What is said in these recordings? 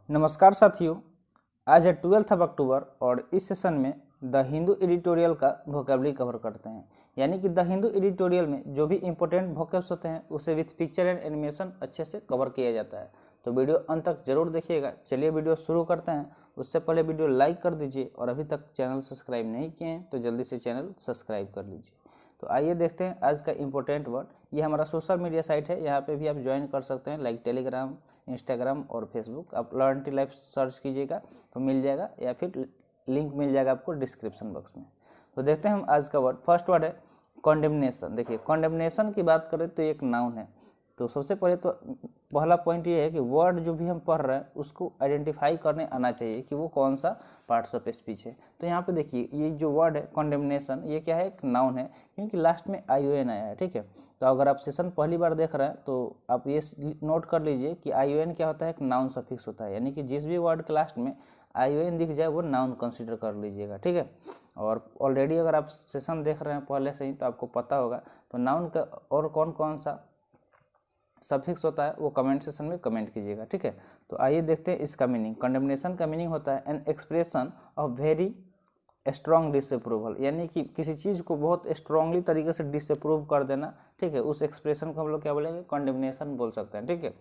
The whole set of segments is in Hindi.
नमस्कार साथियों, आज है 12 अक्टूबर और इस सेशन में द हिंदू एडिटोरियल का वोकेबलरी कवर करते हैं। यानी कि द हिंदू एडिटोरियल में जो भी इंपॉर्टेंट वोकेब्स होते हैं उसे विथ पिक्चर एंड एनिमेशन अच्छे से कवर किया जाता है। तो वीडियो अंत तक जरूर देखिएगा। चलिए वीडियो शुरू करते हैं। उससे पहले वीडियो लाइक कर दीजिए और अभी तक चैनल सब्सक्राइब नहीं किए हैं तो जल्दी से चैनल सब्सक्राइब कर लीजिए। तो आइए देखते हैं आज का इम्पोर्टेंट वर्ड। ये हमारा सोशल मीडिया साइट है, यहाँ पे भी आप ज्वाइन कर सकते हैं, लाइक टेलीग्राम, इंस्टाग्राम और फेसबुक। आप लर्न टू लाइफ सर्च कीजिएगा तो मिल जाएगा, या फिर लिंक मिल जाएगा आपको डिस्क्रिप्शन बॉक्स में। तो देखते हैं हम आज का वर्ड। फर्स्ट वर्ड है कॉन्डेमनेशन। देखिए, कॉन्डेमनेशन की बात करें तो एक नाउन है। तो सबसे पहले तो पहला पॉइंट ये है कि वर्ड जो भी हम पढ़ रहे हैं उसको आइडेंटिफाई करने आना चाहिए कि वो कौन सा पार्ट्स ऑफ स्पीच है। तो यहाँ पे देखिए, ये जो वर्ड है कॉन्डेमनेशन, ये क्या है, एक नाउन है, क्योंकि लास्ट में ION आया है। ठीक है, तो अगर आप सेशन पहली बार देख रहे हैं तो आप ये नोट कर लीजिए कि ION क्या होता है, एक नाउन सफिक्स होता है। यानी कि जिस भी वर्ड के लास्ट में ION दिख जाए वो नाउन कंसिडर कर लीजिएगा। ठीक है, और ऑलरेडी अगर आप सेशन देख रहे हैं पहले से ही तो आपको पता होगा। तो नाउन का और कौन कौन सा सफिक्स होता है वो कमेंट सेक्शन में कमेंट कीजिएगा। ठीक है, तो आइए देखते हैं इसका मीनिंग। कंडेमनेशन का मीनिंग होता है an expression of very strong disapproval, यानी कि किसी चीज़ को बहुत स्ट्रांगली तरीके से डिसअप्रूव कर देना। ठीक है, उस एक्सप्रेशन को हम लोग क्या बोलेंगे, कंडेमनेशन बोल सकते हैं। ठीक है,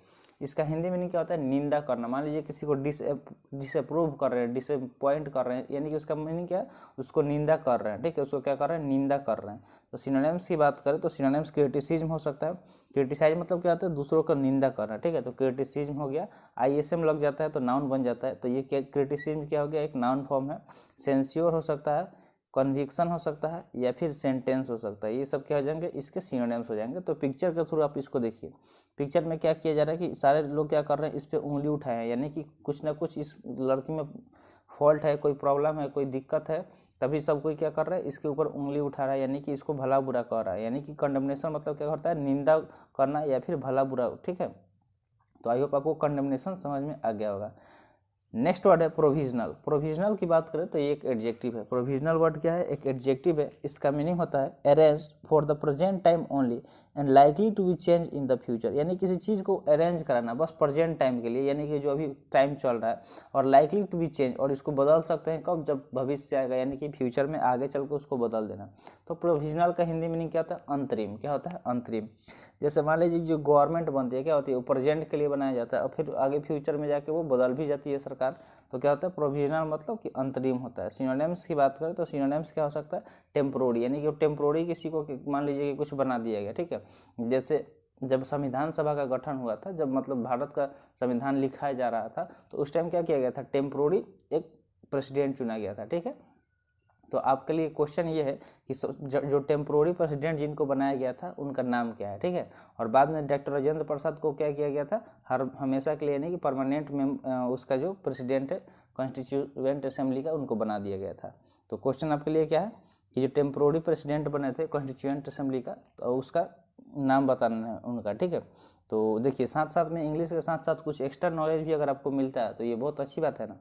इसका हिंदी मीनिंग क्या होता है, निंदा करना। मान लीजिए किसी को डिसअप्रूव कर रहे हैं, डिसअपॉइंट कर रहे हैं, यानी कि उसका मीनिंग क्या है, उसको निंदा कर रहे हैं। ठीक है, उसको क्या कर रहे हैं, निंदा कर रहे हैं। तो सिनोनिम्स की बात करें तो सिनोनिम्स क्रिटिसिज्म हो सकता है। क्रिटिसाइज मतलब क्या होता है, दूसरों का निंदा करना। ठीक है, तो क्रिटिसिज्म हो गया, ISM लग जाता है तो नाउन बन जाता है। तो ये क्या, क्रिटिसिज्म क्या हो गया, एक नाउन फॉर्म है। सेंस्योर हो सकता है, कन्विक्शन हो सकता है, या फिर सेंटेंस हो सकता है। ये सब क्या हो जाएंगे, इसके सिनोनिम्स हो जाएंगे। तो पिक्चर के थ्रू आप इसको देखिए। पिक्चर में क्या किया जा रहा है कि सारे लोग क्या कर रहे हैं, इस पर उंगली उठाए हैं, यानी कि कुछ ना कुछ इस लड़की में फॉल्ट है, कोई प्रॉब्लम है, कोई दिक्कत है, तभी सब कोई क्या कर रहा है, इसके ऊपर उंगली उठा रहा है, यानी कि इसको भला बुरा कर रहा है। यानी कि कंडेमनेशन मतलब क्या होता है, निंदा करना या फिर भला बुरा। ठीक है, तो आई होप आपको कंडेमनेशन समझ में आ गया होगा। नेक्स्ट वर्ड है प्रोविजनल। प्रोविजनल की बात करें तो ये एक एडजेक्टिव है। प्रोविजनल वर्ड क्या है, एक एडजेक्टिव है। इसका मीनिंग होता है arrange for the present time only and likely to be change in the future. यानी किसी चीज़ को अरेंज कराना बस प्रेजेंट टाइम के लिए, यानी कि जो अभी टाइम चल रहा है, और लाइकली टू बी चेंज, और इसको बदल सकते हैं कब, जब भविष्य आएगा, यानी कि फ्यूचर में आगे चल के उसको बदल देना। तो प्रोविजनल का हिंदी मीनिंग क्या होता है, अंतरिम। क्या होता है, अंतरिम। जैसे मान लीजिए जो गवर्नमेंट बनती है क्या होती है, वो प्रेजेंट के लिए बनाया जाता है और फिर आगे फ्यूचर में जाके वो बदल भी जाती है सरकार। तो क्या होता है, प्रोविजनल मतलब कि अंतरिम होता है। सिनोनिम्स की बात करें तो सिनोनिम्स क्या हो सकता है, टेम्पोररी, यानी कि टेम्पोररी किसी को मान लीजिए कि कुछ बना दिया गया। ठीक है, जैसे जब संविधान सभा का गठन हुआ था, जब मतलब भारत का संविधान लिखाया जा रहा था, तो उस टाइम क्या किया गया था, टेम्पोररी एक प्रेसिडेंट चुना गया था। ठीक है, तो आपके लिए क्वेश्चन ये है कि जो टेम्पोररी प्रेसिडेंट जिनको बनाया गया था उनका नाम क्या है। ठीक है, और बाद में डॉक्टर राजेंद्र प्रसाद को क्या किया गया था, हमेशा के लिए नहीं कि परमानेंट में उसका जो प्रेसिडेंट है कॉन्स्टिट्यूएंट असेंबली का, उनको बना दिया गया था। तो क्वेश्चन आपके लिए क्या है कि जो टेम्पोररी प्रेसिडेंट बने थे कॉन्स्टिट्यूएंट असेंबली का, तो उसका नाम बताना है उनका। ठीक है, तो देखिए साथ साथ में इंग्लिश के साथ साथ कुछ एक्स्ट्रा नॉलेज भी अगर आपको मिलता है तो ये बहुत अच्छी बात है ना।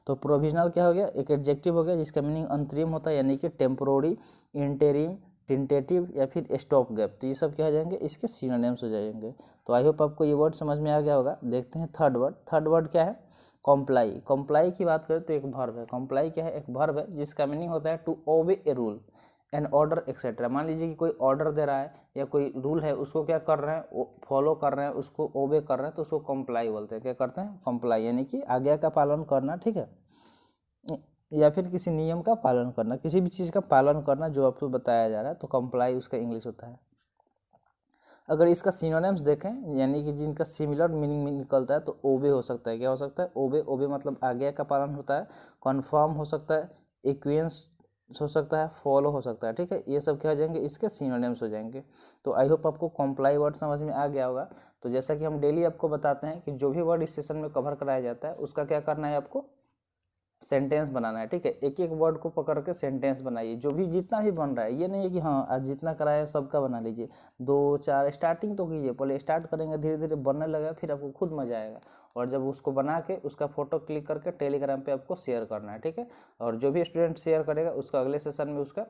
तो प्रोविजनल क्या हो गया, एक एडजेक्टिव हो गया जिसका मीनिंग अंतरिम होता है, यानी कि टेम्पोररी, इंटरिम, टेंटेटिव या फिर स्टॉप गैप। तो ये सब क्या हो जाएंगे, इसके सिनोनिम्स हो जाएंगे। तो आई होप आपको ये वर्ड समझ में आ गया होगा। देखते हैं थर्ड वर्ड। थर्ड वर्ड क्या है, कॉम्प्लाई। कॉम्प्लाई की बात करें तो एक वर्ब है। कॉम्प्लाई क्या है, एक वर्ब है जिसका मीनिंग होता है to obey a rule an order etcetera. मान लीजिए कि कोई ऑर्डर दे रहा है या कोई रूल है, उसको क्या कर रहे हैं, फॉलो कर रहे हैं, उसको ओबे कर रहे हैं, तो उसको कॉम्प्लाई बोलते हैं। क्या करते हैं, कॉम्प्लाई, यानी कि आज्ञा का पालन करना। ठीक है, या फिर किसी नियम का पालन करना, किसी भी चीज़ का पालन करना जो आपको बताया जा रहा है, तो कंप्लाई उसका इंग्लिश होता है। अगर इसका सिनोनिम्स देखें, यानी कि जिनका सिमिलर मीनिंग में निकलता है, तो ओबे हो सकता है। क्या हो सकता है, ओबे। ओबे मतलब आज्ञा का पालन होता है। कन्फर्म हो सकता है, एक्वेंस हो सकता है, फॉलो हो सकता है। ठीक है, ये सब क्या हो जाएंगे, इसके सिनोनिम्स हो जाएंगे। तो आई होप आपको कॉम्प्लाई वर्ड समझ में आ गया होगा। तो जैसा कि हम डेली आपको बताते हैं कि जो भी वर्ड इस सेशन में कवर कराया जाता है उसका क्या करना है, आपको सेंटेंस बनाना है। ठीक है, एक एक वर्ड को पकड़ के सेंटेंस बनाइए, जो भी जितना भी बन रहा है। ये नहीं है कि हाँ आज जितना कराया सबका बना लीजिए, 2-4 स्टार्टिंग तो कीजिए, पहले स्टार्ट करेंगे, धीरे धीरे बनने लगेगा, फिर आपको खुद मजा आएगा। और जब उसको बना के उसका फोटो क्लिक करके टेलीग्राम पे आपको शेयर करना है। ठीक है, और जो भी स्टूडेंट शेयर करेगा उसका अगले सेशन में उसका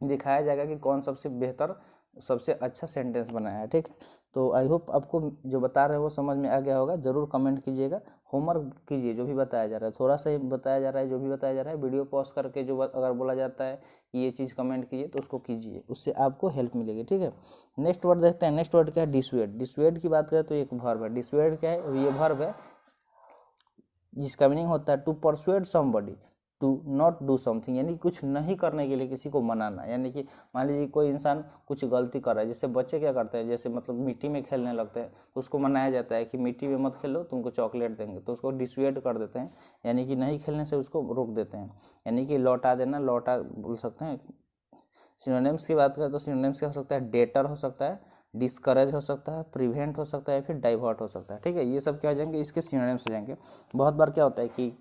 दिखाया जाएगा कि कौन सबसे बेहतर, सबसे अच्छा सेंटेंस बनाया है। ठीक है, तो आई होप आपको जो बता रहे हैं वो समझ में आ गया होगा। ज़रूर कमेंट कीजिएगा, होमवर्क कीजिए जो भी बताया जा रहा है, थोड़ा सा ही बताया जा रहा है, जो भी बताया जा रहा है वीडियो पॉज करके जो अगर बोला जाता है कि ये चीज़ कमेंट कीजिए तो उसको कीजिए, उससे आपको हेल्प मिलेगी, ठीक है। नेक्स्ट वर्ड देखते हैं। नेक्स्ट वर्ड क्या है? डिसुएड। डिसुएड की बात करें तो एक वर्ब है। डिसुएड क्या है? ये वर्ब है जिसका मीनिंग होता है to persuade somebody to not do something, यानी कुछ नहीं करने के लिए किसी को मनाना। यानी कि मान लीजिए कोई इंसान कुछ गलती कर रहा है, जैसे बच्चे क्या करते हैं, जैसे मतलब मिट्टी में खेलने लगते हैं तो उसको मनाया जाता है कि मिट्टी में मत खेलो, तुमको चॉकलेट देंगे, तो उसको डिसुएड कर देते हैं, यानी कि नहीं खेलने से उसको रोक देते हैं, यानी कि लौटा देना, लौटा बोल सकते हैं। सिनोनिम्स की बात करें तो सिनोनिम्स क्या हो सकता है? डेटर हो सकता है, डिस्करेज हो सकता है, प्रिवेंट हो सकता है, फिर डाइवर्ट हो सकता है, ठीक है। ये सब क्या हो जाएंगे? इसके सिनोनिम्स हो जाएंगे। बहुत बार क्या होता है कि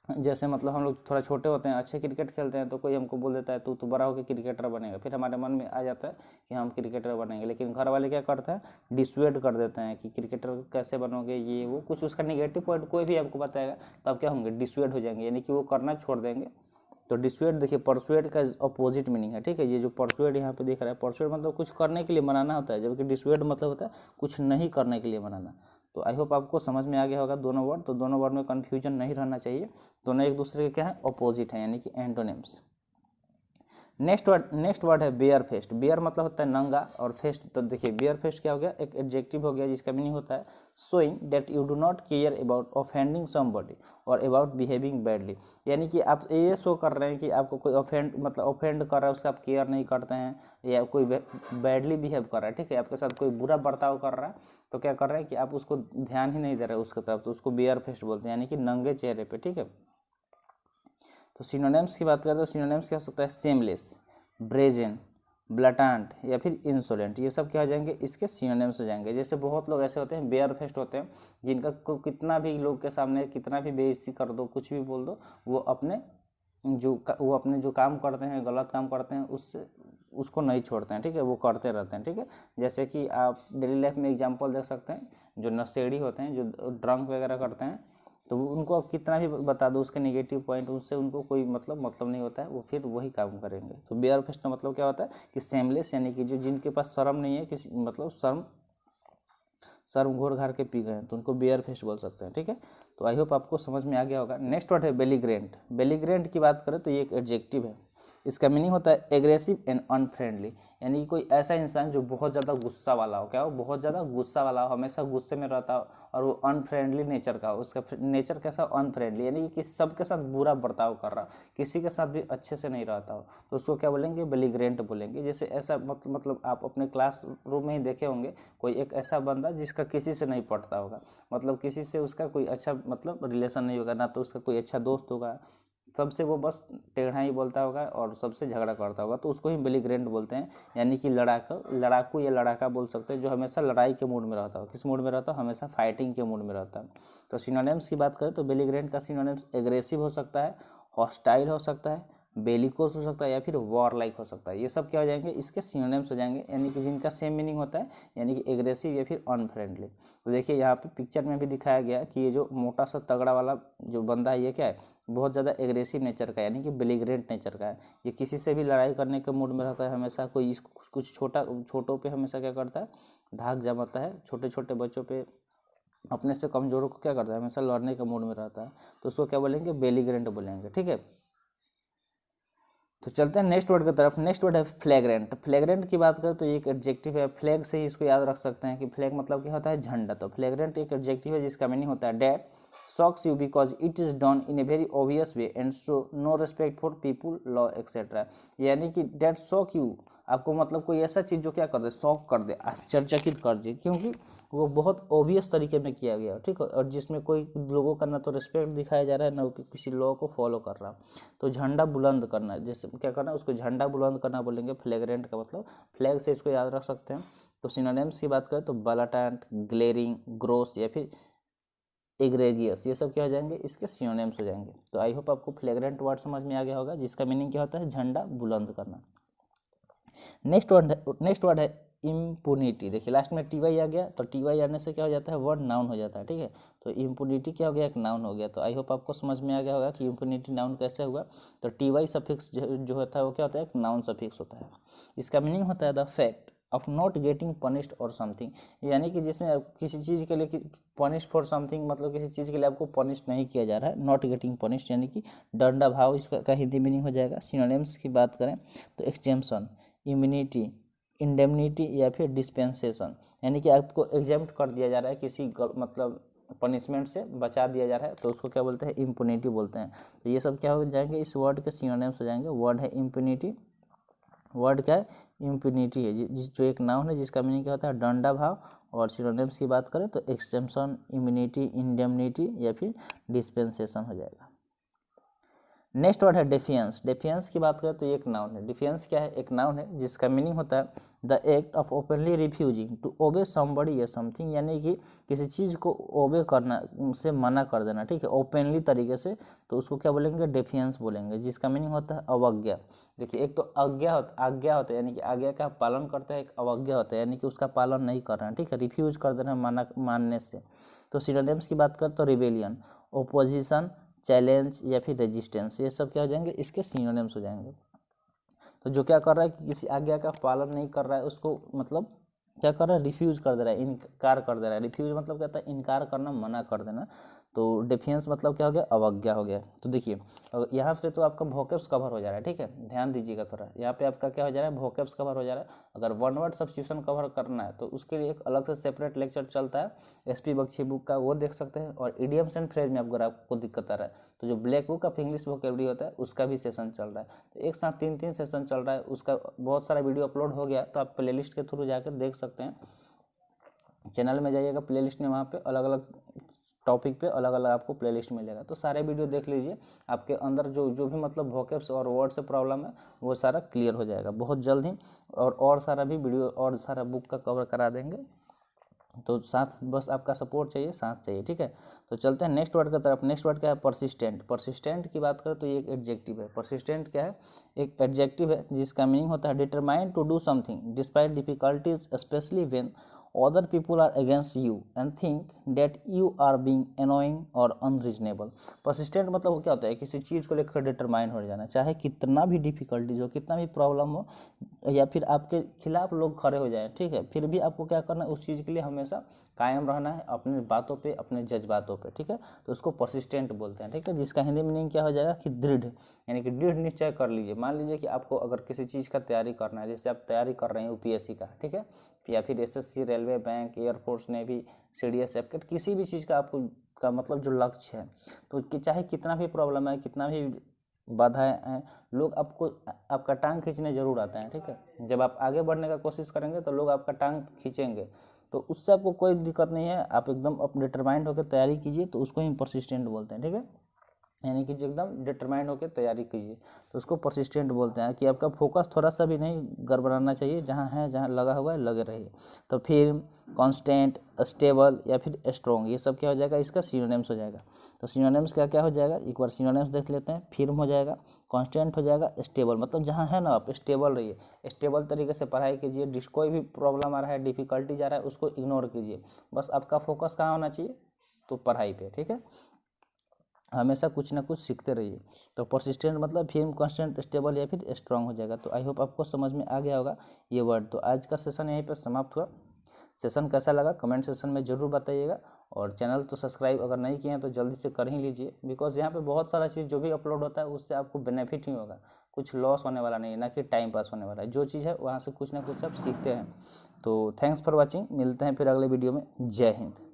जैसे मतलब हम लोग थोड़ा छोटे होते हैं, अच्छे क्रिकेट खेलते हैं, तो कोई हमको बोल देता है तू बड़ा होकर क्रिकेटर बनेगा, फिर हमारे मन में आ जाता है कि हम क्रिकेटर बनेंगे, लेकिन घर वाले क्या करते हैं? डिसुएड कर देते हैं कि क्रिकेटर कैसे बनोगे, ये वो कुछ उसका निगेटिव पॉइंट कोई भी आपको बताएगा तो आप क्या होंगे? डिसुएड हो जाएंगे, यानी कि वो करना छोड़ देंगे। तो डिसुएड देखिए परसुएड का अपोजिट मीनिंग है, ठीक है। ये जो परसुएड यहाँ पे दिख रहा है, परसुएड मतलब कुछ करने के लिए मनाना होता है, जबकि डिसुएड मतलब होता है कुछ नहीं करने के लिए मनाना। तो आई होप आपको समझ में आ गया होगा दोनों वर्ड। तो दोनों वर्ड में कन्फ्यूजन नहीं रहना चाहिए, दोनों एक दूसरे के क्या है? अपोजिट है, यानी कि एंटोनिम्स। नेक्स्ट वर्ड है बेयर फेस्ट। बेयर मतलब होता है नंगा, और फेस्ट तो देखिए बेयर फेस्ट क्या हो गया? एक एडजेक्टिव हो गया जिसका मीनिंग होता है showing that you do not care about offending somebody और अबाउट बिहेविंग बैडली, यानी कि आप ये शो कर रहे हैं कि आपको कोई ऑफेंड कर रहा है, उससे आप केयर नहीं करते हैं, या कोई बैडली बिहेव कर रहा है, ठीक है, आपके साथ कोई बुरा बर्ताव कर रहा है, तो क्या कर रहे हैं कि आप उसको ध्यान ही नहीं दे रहे उसके तरफ, तो उसको बेयर फेस्ट बोलते हैं, यानी कि नंगे चेहरे पे, ठीक है। तो सिनोनिम्स की बात करें तो सिनोनिम्स क्या हो सकता है? सेमलेस, ब्रेजन, ब्लटांट या फिर इंसोलेंट, ये सब क्या हो जाएंगे? इसके सिनोनिम्स हो जाएंगे। जैसे बहुत लोग ऐसे होते हैं बेयर फेस्ट होते हैं, जिनका को कितना भी लोग के सामने कितना भी बेइज्जती कर दो, कुछ भी बोल दो, वो अपने जो काम करते हैं, गलत काम करते हैं, उसको नहीं छोड़ते हैं, ठीक है, वो करते रहते हैं, ठीक है। जैसे कि आप डेली लाइफ में एग्जांपल देख सकते हैं, जो नशेड़ी होते हैं, जो ड्रंक वगैरह करते हैं, तो उनको आप कितना भी बता दो उसके नेगेटिव पॉइंट, उससे उनको कोई मतलब नहीं होता है, वो फिर वही काम करेंगे। तो बेयर फेस्ट का मतलब क्या होता है कि सेमलेस, यानी कि जो जिनके पास शर्म नहीं है, किसी मतलब शर्म घोर घार के पी गए हैं, तो उनको बेयर फेस्ट बोल सकते हैं, ठीक है। तो आई होप आपको समझ में आ गया होगा। नेक्स्ट वर्ड है बेलीग्रेंट। बेलीग्रेंट की बात करें तो ये एक एडजेक्टिव है, इसका मीनिंग होता है एग्रेसिव एंड अनफ्रेंडली, यानी कि कोई ऐसा इंसान जो बहुत ज़्यादा गुस्सा वाला हो, क्या हो? बहुत ज़्यादा गुस्सा वाला हो, हमेशा गुस्से में रहता हो, और वो अनफ्रेंडली नेचर का हो। उसका नेचर कैसा? अनफ्रेंडली, यानी कि सबके साथ बुरा बर्ताव कर रहा हो, किसी के साथ भी अच्छे से नहीं रहता हो, तो उसको क्या बोलेंगे? बेलीग्रेंट बोलेंगे। जैसे ऐसा मतलब आप अपने क्लास रूम में ही देखे होंगे, कोई एक ऐसा बंदा जिसका किसी से नहीं पड़ता होगा, मतलब किसी से उसका कोई अच्छा मतलब रिलेशन नहीं होगा, ना तो उसका कोई अच्छा दोस्त होगा, सबसे वो बस टेढ़ा ही बोलता होगा और सबसे झगड़ा करता होगा, तो उसको ही बेलीग्रेंट बोलते हैं, यानी कि लड़ाकू या लड़ाका बोल सकते हैं, जो हमेशा लड़ाई के मूड में रहता हो। किस मूड में रहता हो? हमेशा फाइटिंग के मूड में रहता है। तो सिनोनिम्स की बात करें तो बेलीग्रेंट का सिनोनिम्स एग्रेसिव हो सकता है, हॉस्टाइल हो सकता है, बेलिकोस हो सकता है, या फिर वॉर लाइक हो सकता है। ये सब क्या हो जाएंगे? इसके सिनोनिम्स हो जाएंगे, यानी कि जिनका सेम मीनिंग होता है, यानी कि एग्रेसिव या फिर अनफ्रेंडली। तो देखिए यहाँ पे पिक्चर में भी दिखाया गया कि ये जो मोटा सा तगड़ा वाला जो बंदा है, ये क्या है? बहुत ज़्यादा एग्रेसिव नेचर का, यानी कि बेलीग्रेंट नेचर का है। ये किसी से भी लड़ाई करने के मूड में रहता है, हमेशा कोई कुछ छोटों पे हमेशा क्या करता है? धाक जमाता है, छोटे छोटे बच्चों पे, अपने से कमजोरों को क्या करता है? हमेशा लड़ने के मूड में रहता है, तो उसको क्या बोलेंगे? बेलीग्रेंट बोलेंगे, ठीक है। तो चलते हैं नेक्स्ट वर्ड की तरफ। नेक्स्ट वर्ड है फ्लैग्रेंट। फ्लैग्रेंट की बात करें तो एक एडजेक्टिव है, फ्लैग से ही इसको याद रख सकते हैं कि फ्लैग मतलब क्या होता है? झंडा। तो फ्लैग्रेंट एक एडजेक्टिव है जिसका मीनिंग होता है that shocks you because it is done in a very obvious way and so no respect for people, law etcetera, यानी कि डैट शॉक यू, आपको मतलब कोई ऐसा चीज़ जो क्या कर दे? शॉक कर दे, आश्चर्यचकित कर दे, क्योंकि वो बहुत ऑब्वियस तरीके में किया गया, ठीक है, और जिसमें कोई लोगों का ना तो रिस्पेक्ट दिखाया जा रहा है, ना किसी लॉ को फॉलो कर रहा। तो झंडा बुलंद करना, जैसे क्या करना? उसको झंडा बुलंद करना बोलेंगे। फ्लैग्रेंट का मतलब फ्लैग से इसको याद रख सकते हैं। तो सिनोनिम्स की बात करें तो ब्लैटेंट, ग्लेरिंग, ग्रॉस या फिर एग्रेगियस, ये सब क्या हो जाएंगे? इसके सिनोनिम्स हो जाएंगे। तो आई होप आपको फ्लैग्रेंट वर्ड समझ में आ गया होगा, जिसका मीनिंग क्या होता है? झंडा बुलंद करना। नेक्स्ट वर्ड है इम्पुनिटी। देखिए लास्ट में टी वाई आ गया, तो टी वाई आने से क्या हो जाता है? वर्ड नाउन हो जाता है, ठीक है। तो इम्पुनिटी क्या हो गया? एक नाउन हो गया। तो आई होप आपको समझ में आ गया होगा कि इम्पुनिटी नाउन कैसे हुआ। तो टी वाई सफिक्स जो होता है वो क्या होता है? एक नाउन सफिक्स होता है। इसका मीनिंग होता है the fact of not getting punished और समथिंग, यानी कि जिसमें किसी चीज़ के लिए पनिश फॉर समथिंग, मतलब किसी चीज़ के लिए आपको पनिश नहीं किया जा रहा है, नॉट गेटिंग पनिश्ड यानी कि दंडा भाव इसका हिंदी मीनिंग हो जाएगा। सिनोनिम्स की बात करें तो एक्सजेम्पशन, इम्यूनिटी, इंडेमनिटी या फिर डिस्पेंसेशन, यानी कि आपको एग्जेम्प्ट कर दिया जा रहा है किसी मतलब पनिशमेंट से बचा दिया जा रहा है, तो उसको क्या बोलते हैं, इम्पुनिटी बोलते हैं। तो ये सब क्या हो जाएंगे, इस वर्ड के सिनोनिम्स हो जाएंगे। वर्ड है इम्पुनिटी, वर्ड क्या है, इम्पुनिटी है, जो एक नाउन है जिसका मीनिंग क्या होता है, दंडा भाव। और सिनोनिम्स की बात करें तो एक्सटेंशन, इम्यूनिटी, इंडेमनिटी या फिर डिस्पेंसेशन हो जाएगा। नेक्स्ट वर्ड है डेफियंस। डेफियंस की बात करें तो एक नाउन है। डिफियंस क्या है, एक नाउन है जिसका मीनिंग होता है the act of openly refusing to obey somebody या समथिंग, यानी कि किसी चीज़ को ओबे करना से मना कर देना, ठीक है, ओपनली तरीके से, तो उसको क्या बोलेंगे, डेफियंस बोलेंगे, जिसका मीनिंग होता है अवज्ञा। देखिए आज्ञा होता है यानी कि आज्ञा का पालन करता है, एक अवज्ञा होता है यानी कि उसका पालन नहीं करना, ठीक है, रिफ्यूज कर देना मानने से। तो सिनोनिम्स की बात करें तो रिबेलियन, ओपोजिशन, चैलेंज या फिर रेजिस्टेंस, ये सब क्या हो जाएंगे, इसके सिनोनिम्स हो जाएंगे। तो जो क्या कर रहा है कि किसी आज्ञा का पालन नहीं कर रहा है, उसको मतलब क्या कर रहा है, रिफ्यूज कर दे रहा है, इनकार कर दे रहा है। रिफ्यूज मतलब क्या होता है, इनकार करना, मना कर देना। तो डिफेंस मतलब क्या हो गया, अवज्ञा हो गया। तो देखिए यहाँ पे तो आपका वोकैब्स कवर हो जा रहा है, ठीक है, ध्यान दीजिएगा थोड़ा, यहाँ पे आपका क्या हो जा रहा है, वोकैब्स कवर हो जा रहा है। अगर वन वर्ड सब्स्टिट्यूशन कवर करना है तो उसके लिए एक अलग से सेपरेट लेक्चर चलता है, एसपी बख्शी बुक का, वो देख सकते हैं। और इडियम्स एंड फ्रेज में अगर आपको दिक्कत आ रहा है तो जो black book of English vocabulary होता है उसका भी सेशन चल रहा है। तो एक साथ 3 सेशन चल रहा है, उसका बहुत सारा वीडियो अपलोड हो गया, तो आप प्लेलिस्ट के थ्रू जाकर देख सकते हैं। चैनल में जाइएगा, प्लेलिस्ट में वहाँ पे अलग अलग टॉपिक पे अलग अलग आपको प्लेलिस्ट मिलेगा, तो सारे वीडियो देख लीजिए। आपके अंदर जो भी मतलब वोकैब्स और वर्ड से प्रॉब्लम है वो सारा क्लियर हो जाएगा बहुत जल्द ही। और सारा भी वीडियो और सारा बुक का कवर करा देंगे। तो साथ बस आपका सपोर्ट चाहिए, साथ चाहिए, ठीक है। तो चलते हैं नेक्स्ट वर्ड की तरफ। नेक्स्ट वर्ड क्या है, परसिस्टेंट। परसिस्टेंट की बात करें तो ये एक एडजेक्टिव है। परसिस्टेंट क्या है, एक एडजेक्टिव है जिसका मीनिंग होता है determined to do something despite difficulties, especially when other people are against you and think that you are being annoying or unreasonable। Persistent मतलब क्या होता है, किसी चीज़ को लेकर डिटरमाइन हो जाना, चाहे कितना भी डिफिकल्टीज हो, कितना भी प्रॉब्लम हो, या फिर आपके खिलाफ लोग खड़े हो जाए, ठीक है, फिर भी आपको क्या करना है, उस चीज़ के लिए हमेशा कायम रहना है, अपनी बातों पे, अपने जज्बातों पे, ठीक है। तो उसको परसिस्टेंट बोलते हैं, ठीक है, जिसका हिंदी मीनिंग क्या हो जाएगा कि दृढ़, यानी कि दृढ़ निश्चय कर लीजिए। मान लीजिए कि आपको अगर किसी चीज़ का तैयारी करना है, जैसे आप तैयारी कर रहे हैं यूपीएससी का, ठीक है, या फिर SSC, railway, bank, air force, navy, CDS, किसी भी चीज़ का आपको का मतलब जो लक्ष्य है, तो कि चाहे कितना भी प्रॉब्लम है, कितना भी बाधाएं हैं, लोग आपका टांग खींचने जरूर आते हैं, ठीक है। जब आप आगे बढ़ने का कोशिश करेंगे तो लोग आपका टांग खींचेंगे, तो उससे आपको कोई दिक्कत नहीं है, आप एकदम डिटरमाइंड होकर तैयारी कीजिए, तो उसको ही परसिस्टेंट बोलते हैं, ठीक है, यानी कि जो एकदम डिटरमाइंड होकर तैयारी कीजिए, तो उसको परसिस्टेंट बोलते हैं। कि आपका फोकस थोड़ा सा भी नहीं गड़बड़ाना चाहिए, जहाँ है, जहाँ लगा हुआ है लगे रहिए। तो फिर कांस्टेंट, स्टेबल या फिर स्ट्रॉन्ग, ये सब क्या हो जाएगा, इसका सिनोनिम्स हो जाएगा। तो सिनोनिम्स क्या क्या हो जाएगा, एक बार सिनोनिम्स देख लेते हैं। फिर्म हो जाएगा, कांस्टेंट हो जाएगा, स्टेबल, मतलब जहाँ है ना आप स्टेबल रहिए, स्टेबल तरीके से पढ़ाई कीजिए। कोई भी प्रॉब्लम आ रहा है, डिफिकल्टी जा रहा है, उसको इग्नोर कीजिए, बस आपका फोकस कहाँ होना चाहिए, तो पढ़ाई पे, ठीक है, हमेशा कुछ ना कुछ सीखते रहिए। तो परसिस्टेंट मतलब फिर कांस्टेंट, स्टेबल या फिर स्ट्रांग हो जाएगा। तो आई होप आपको समझ में आ गया होगा ये वर्ड। तो आज का सेशन यहीं पर समाप्त हुआ। सेशन कैसा लगा कमेंट सेशन में ज़रूर बताइएगा। और चैनल तो सब्सक्राइब अगर नहीं किए हैं तो जल्दी से कर ही लीजिए, बिकॉज यहाँ पे बहुत सारा चीज़ जो भी अपलोड होता है उससे आपको बेनिफिट ही होगा, कुछ लॉस होने वाला नहीं है, ना कि टाइम पास होने वाला है। जो चीज़ है वहाँ से कुछ ना कुछ आप सीखते हैं। तो थैंक्स फॉर वॉचिंग, मिलते हैं फिर अगले वीडियो में। जय हिंद।